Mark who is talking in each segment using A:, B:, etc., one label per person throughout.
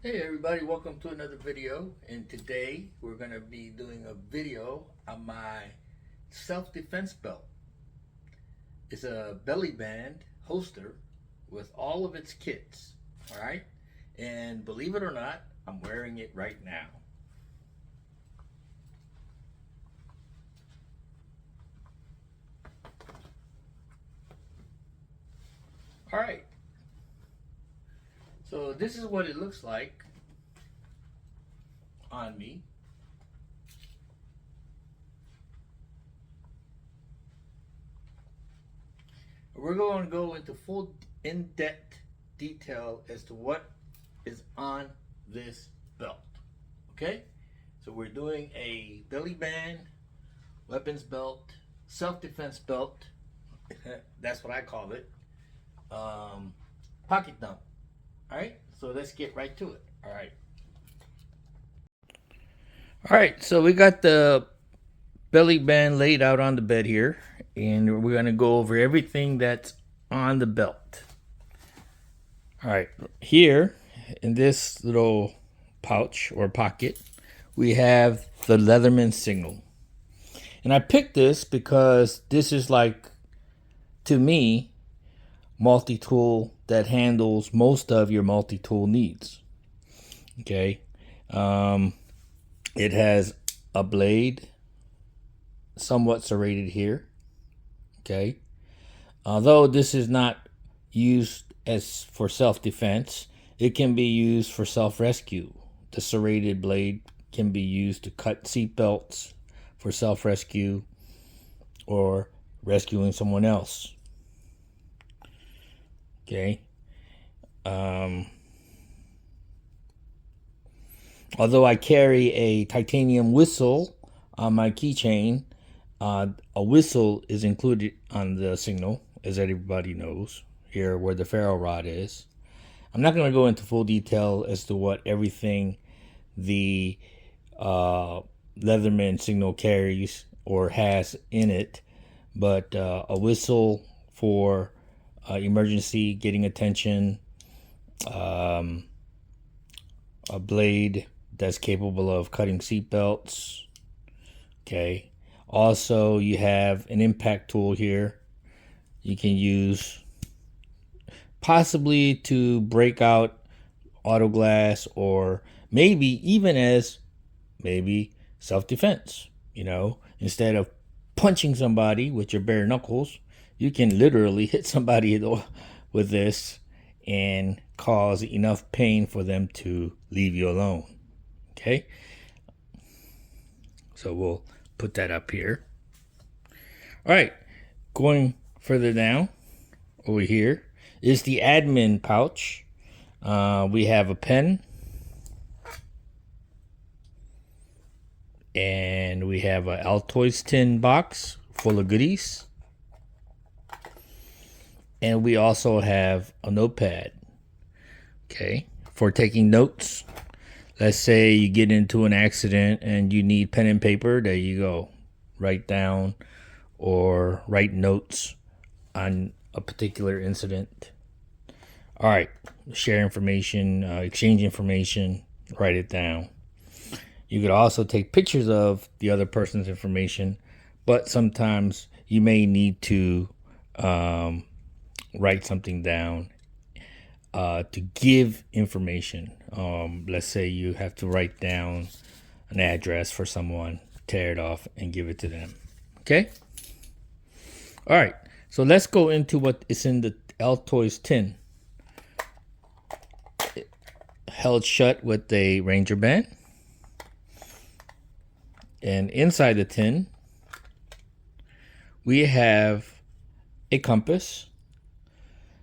A: Hey everybody, welcome to another video, and today we're going to be doing a video on my self-defense belt. It's a belly band holster with all of its kits, alright? And believe it or not, I'm wearing it right now. Alright, so this is what it looks like on me. We're going to go into full in-depth detail as to what is on this belt. Okay? So we're doing a belly band, weapons belt, self-defense belt. That's what I call it. Pocket dump. Alright? So let's get right to it. Alright. Alright, so we got the belly band laid out on the bed here, and we're going to go over everything that's on the belt. Alright, here in this little pouch or pocket, we have the Leatherman signal. And I picked this because this is like, to me, multi-tool that handles most of your multi-tool needs. Okay. It has a blade, somewhat serrated here. Okay. Although this is not used as for self-defense, it can be used for self-rescue. The serrated blade can be used to cut seat belts for self-rescue or rescuing someone else. Okay. Although I carry a titanium whistle on my keychain, a whistle is included on the signal, as everybody knows, here where the ferro rod is. I'm not going to go into full detail as to what everything the Leatherman signal carries or has in it, but a whistle for emergency, getting attention, a blade that's capable of cutting seat belts. Okay. Also, you have an impact tool here you can use possibly to break out auto glass, or maybe even as maybe self-defense. You know, instead of punching somebody with your bare knuckles, you can literally hit somebody with this and cause enough pain for them to leave you alone. Okay, so we'll put that up here. All right, going further down over here is the admin pouch. We have a pen, and we have an Altoids tin box full of goodies, and we also have a notepad, okay, for taking notes. Let's say you get into an accident and you need pen and paper. There you go. Write down or write notes on a particular incident. All right. Share information, exchange information, write it down. You could also take pictures of the other person's information, but sometimes you may need to write something down to give information. Let's say you have to write down an address for someone, tear it off and give it to them. Okay? All right. So let's go into what is in the Altoids tin. Held shut with a Ranger band. And inside the tin, we have a compass.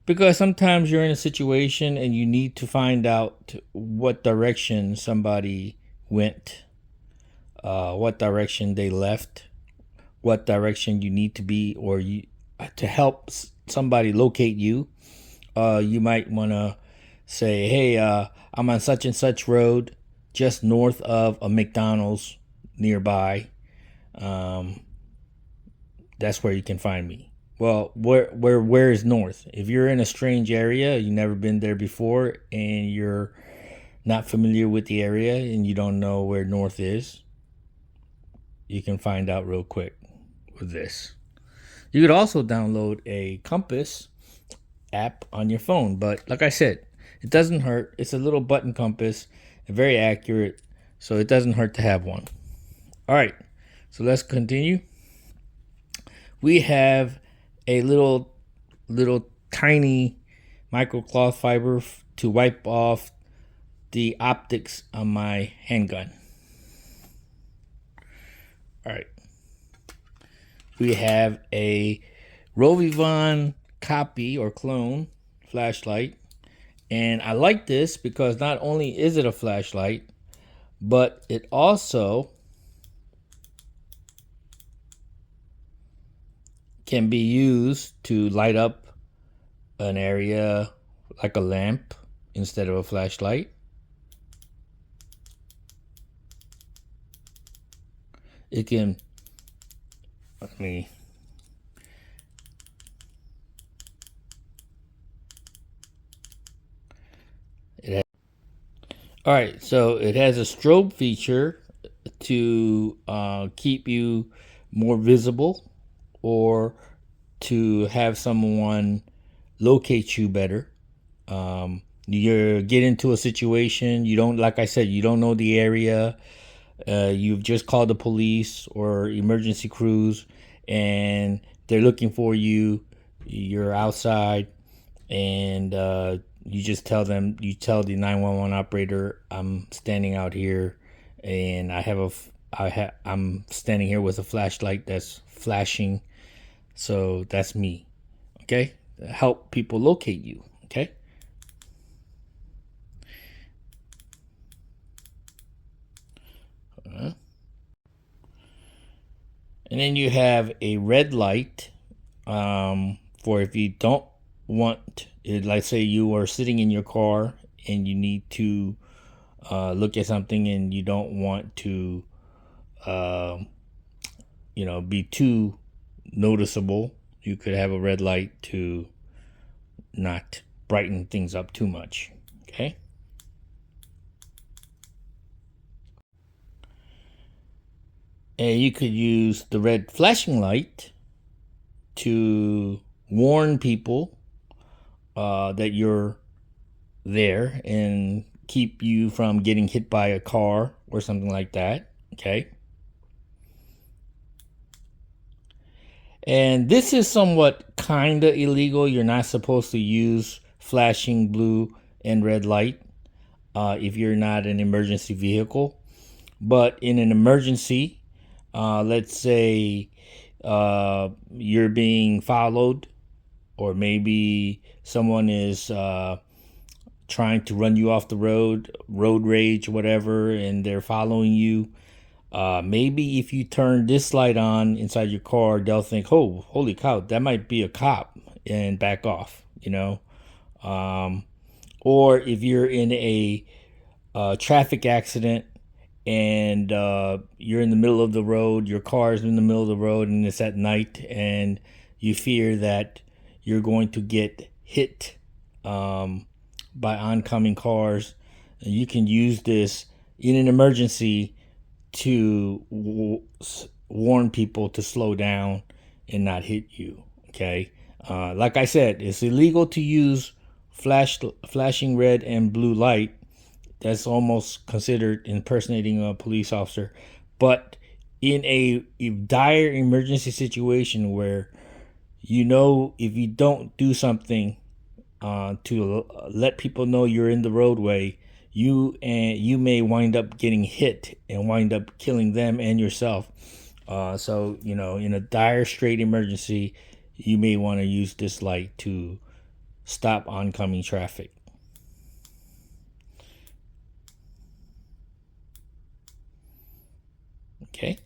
A: Because sometimes you're in a situation and you need to find out what direction somebody went, what direction they left, what direction you need to be, or to help somebody locate you. You might want to say, hey, I'm on such and such road, just north of a McDonald's nearby. That's where you can find me. Well, where is north? If you're in a strange area, you've never been there before, and you're not familiar with the area and you don't know where north is, you can find out real quick with this. You could also download a compass app on your phone, but like I said, it doesn't hurt. It's a little button compass, very accurate, so it doesn't hurt to have one. All right, so let's continue. We have a little tiny microcloth fiber to wipe off the optics on my handgun. All right, we have a Rovivon copy or clone flashlight, and I like this because not only is it a flashlight, but it also can be used to light up an area like a lamp instead of a flashlight. It can, let me, all right, so it has a strobe feature to keep you more visible, or to have someone locate you better. You get into a situation, you don't, like I said, you don't know the area. You've just called the police or emergency crews, and they're looking for you. You're outside, and you just tell them, you tell the 911 operator, I'm standing out here, and I'm standing here with a flashlight that's flashing, so that's me. Okay, help people locate you. Okay. And then you have a red light for if you don't want it. Like say you are sitting in your car and you need to look at something and you don't want to be too noticeable. You could have a red light to not brighten things up too much. Okay. And you could use the red flashing light to warn people that you're there and keep you from getting hit by a car or something like that. Okay. And this is somewhat kind of illegal. You're not supposed to use flashing blue and red light if you're not an emergency vehicle. But in an emergency, let's say you're being followed, or maybe someone is trying to run you off the road rage, whatever, and they're following you. Maybe if you turn this light on inside your car, they'll think, oh, holy cow, that might be a cop, and back off, or if you're in a traffic accident and you're in the middle of the road, your car is in the middle of the road and it's at night, and you fear that you're going to get hit by oncoming cars, you can use this in an emergency to warn people to slow down and not hit you. Okay. Like I said, it's illegal to use flashing red and blue light. That's almost considered impersonating a police officer. But in a dire emergency situation where if you don't do something to let people know you're in the roadway, you may wind up getting hit and wind up killing them and yourself. So in a dire straight emergency, you may want to use this light to stop oncoming traffic. Okay.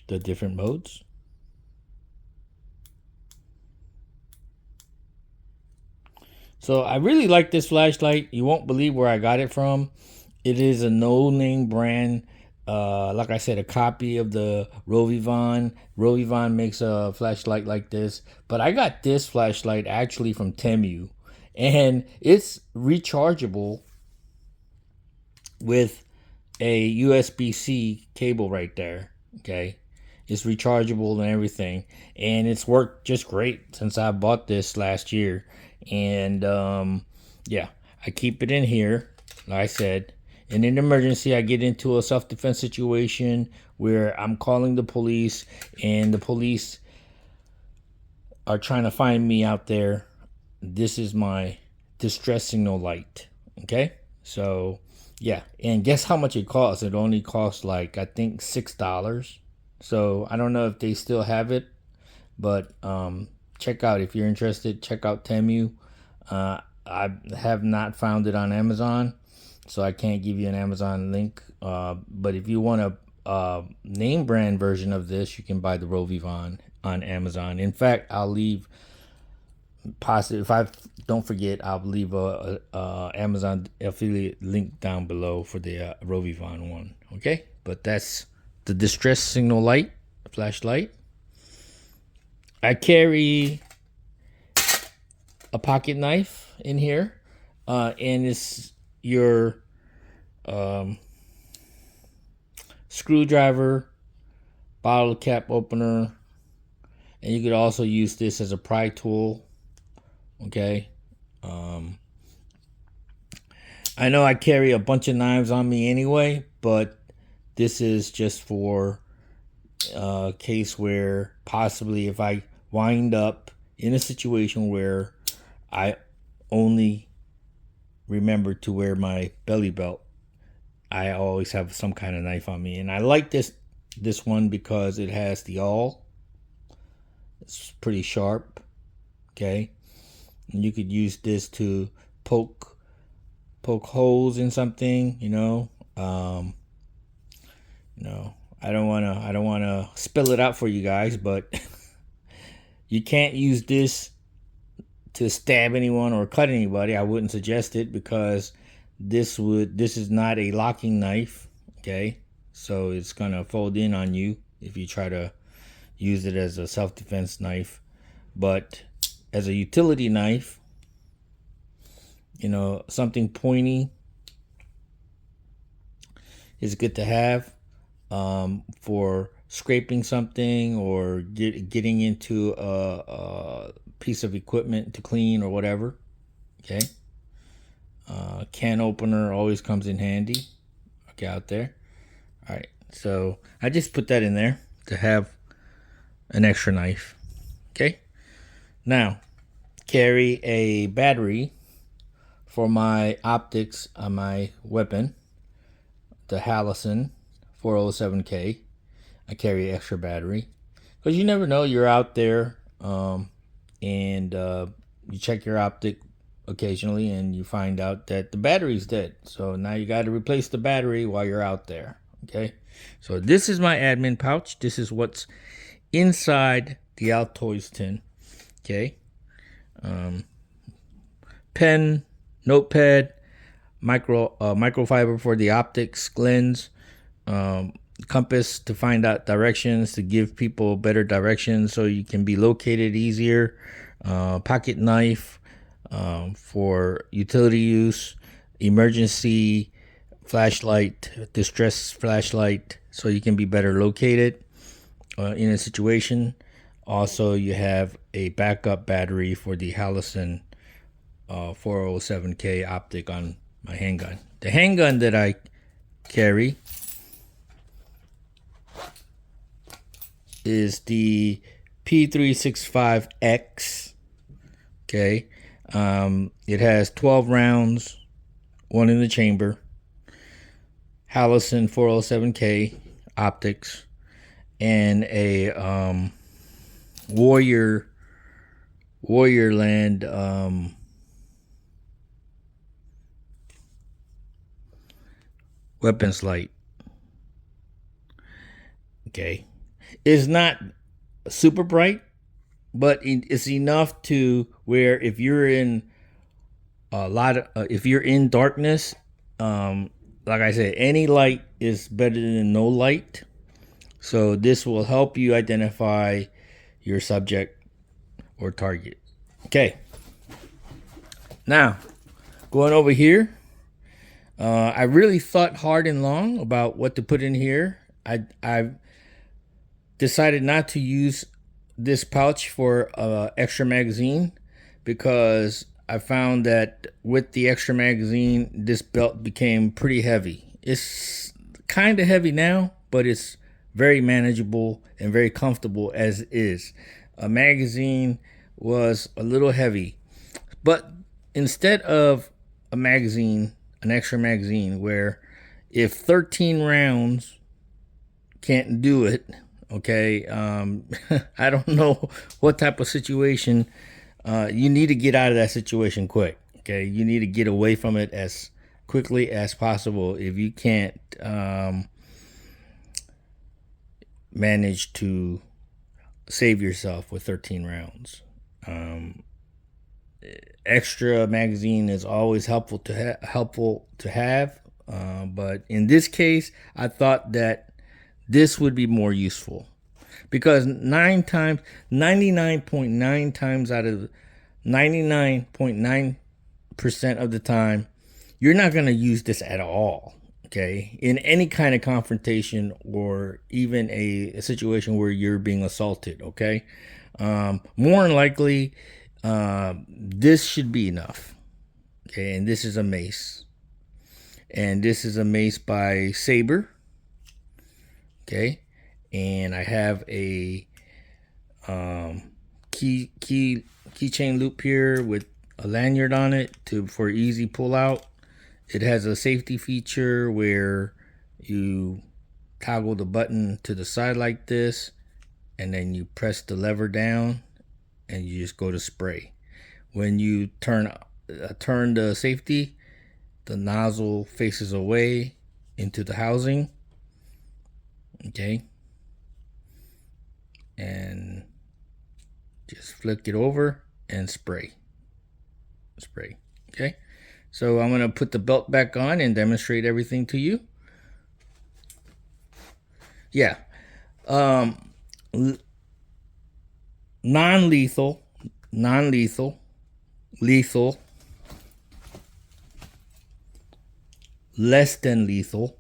A: The different modes. So I really like this flashlight. You won't believe where I got it from. It is a no-name brand. Like I said, a copy of the Rovivon. Rovivon makes a flashlight like this. But I got this flashlight actually from Temu. And it's rechargeable with a USB-C cable right there. Okay, it's rechargeable and everything, and it's worked just great since I bought this last year. And yeah, I keep it in here, like I said. In an emergency, I get into a self-defense situation where I'm calling the police, and the police are trying to find me out there. This is my distress signal light. Okay, so yeah, and guess how much it costs? It only costs like, I think, $6. So I don't know if they still have it, but check out, if you're interested. Check out Temu. I have not found it on Amazon, so I can't give you an Amazon link. But if you want a name brand version of this, you can buy the Rovivon on Amazon. In fact, I'll leave, possibly, if I don't forget, I'll leave a Amazon affiliate link down below for the Rovivon one. Okay, but that's the distress signal light, flashlight. I carry a pocket knife in here, and it's your screwdriver, bottle cap opener, and you could also use this as a pry tool. Okay, I know I carry a bunch of knives on me anyway, but this is just for a case where possibly if I wind up in a situation where I only remember to wear my belly belt, I always have some kind of knife on me. And I like this one because it has the awl. It's pretty sharp. Okay, and you could use this to poke holes in something, you know. I don't wanna spill it out for you guys, but you can't use this to stab anyone or cut anybody. I wouldn't suggest it, because this is not a locking knife. Okay, so it's gonna fold in on you if you try to use it as a self-defense knife. But as a utility knife, you know, something pointy is good to have, for scraping something or getting into a piece of equipment to clean or whatever. Okay, can opener always comes in handy. Okay, out there. All right, so I just put that in there to have an extra knife. Okay, now carry a battery for my optics on my weapon, the Holosun 407K. I carry extra battery because you never know, you're out there, and you check your optic occasionally and you find out that the battery's dead. So now you got to replace the battery while you're out there. Okay, so this is my admin pouch. This is what's inside the Altoids tin. Okay, pen, notepad, microfiber for the optics lens, compass to find out directions, to give people better directions so you can be located easier, pocket knife for utility use, emergency flashlight, distress flashlight, so you can be better located in a situation. Also, you have a backup battery for the Holosun 407K optic on my handgun. The handgun that I carry is the P365X. Okay, it has 12 rounds, one in the chamber, Holosun 407K optics, and a Warriorland weapons light. Okay, it's not super bright, but it's enough to where if you're in if you're in darkness, like I said, any light is better than no light. So this will help you identify your subject or target. Okay, Now, going over here, I really thought hard and long about what to put in here. I decided not to use this pouch for extra magazine because I found that with the extra magazine, this belt became pretty heavy. It's kind of heavy now, but it's very manageable and very comfortable as is. A magazine was a little heavy, but instead of a magazine, an extra magazine, where if 13 rounds can't do it, okay, I don't know what type of situation, you need to get out of that situation quick, okay? You need to get away from it as quickly as possible if you can't manage to save yourself with 13 rounds. Extra magazine is always helpful to have, but in this case, I thought that this would be more useful because 99.9 times out of 99.9% of the time, you're not going to use this at all. Okay, in any kind of confrontation or even a situation where you're being assaulted. Okay, more than likely, this should be enough. Okay, and this is a mace, and this is a mace by Sabre. Okay, and I have a keychain loop here with a lanyard on it for easy pull out. It has a safety feature where you toggle the button to the side like this, and then you press the lever down and you just go to spray. When you turn the safety, the nozzle faces away into the housing. Okay, and just flick it over and spray. Okay, so I'm gonna put the belt back on and demonstrate everything to you. Yeah, non-lethal, lethal, less than lethal.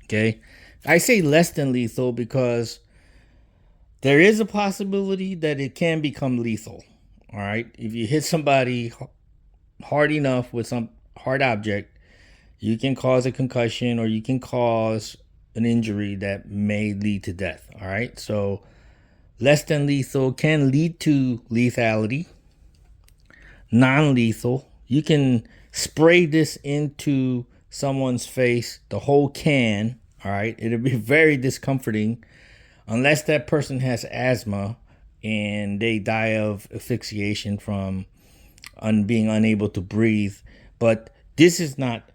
A: Okay, I say less than lethal because there is a possibility that it can become lethal. All right, if you hit somebody hard enough with some hard object, you can cause a concussion or you can cause an injury that may lead to death. All right, so less than lethal can lead to lethality. Non-lethal, you can spray this into someone's face, the whole can. All right, it'll be very discomforting unless that person has asthma and they die of asphyxiation from being unable to breathe. But this is not,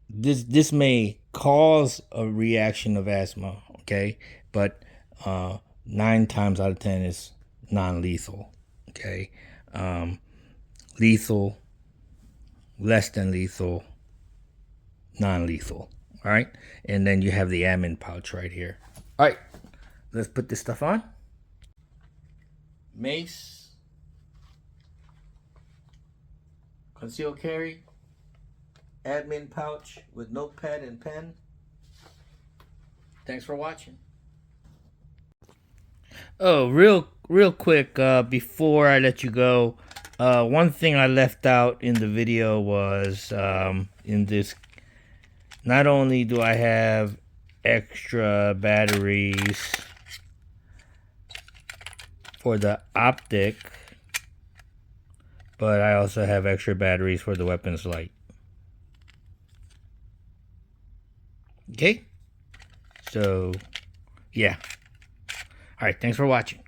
A: this may cause a reaction of asthma, okay? But 9 times out of 10 is non-lethal, okay? Lethal, less than lethal, non-lethal. All right, and then you have the admin pouch right here. All right, let's put this stuff on. Mace, concealed carry, admin pouch with notepad and pen. Thanks for watching. Oh, real quick, before I let you go, one thing I left out in the video was in this. Not only do I have extra batteries for the optic, but I also have extra batteries for the weapons light. Okay? So, yeah. Alright, thanks for watching.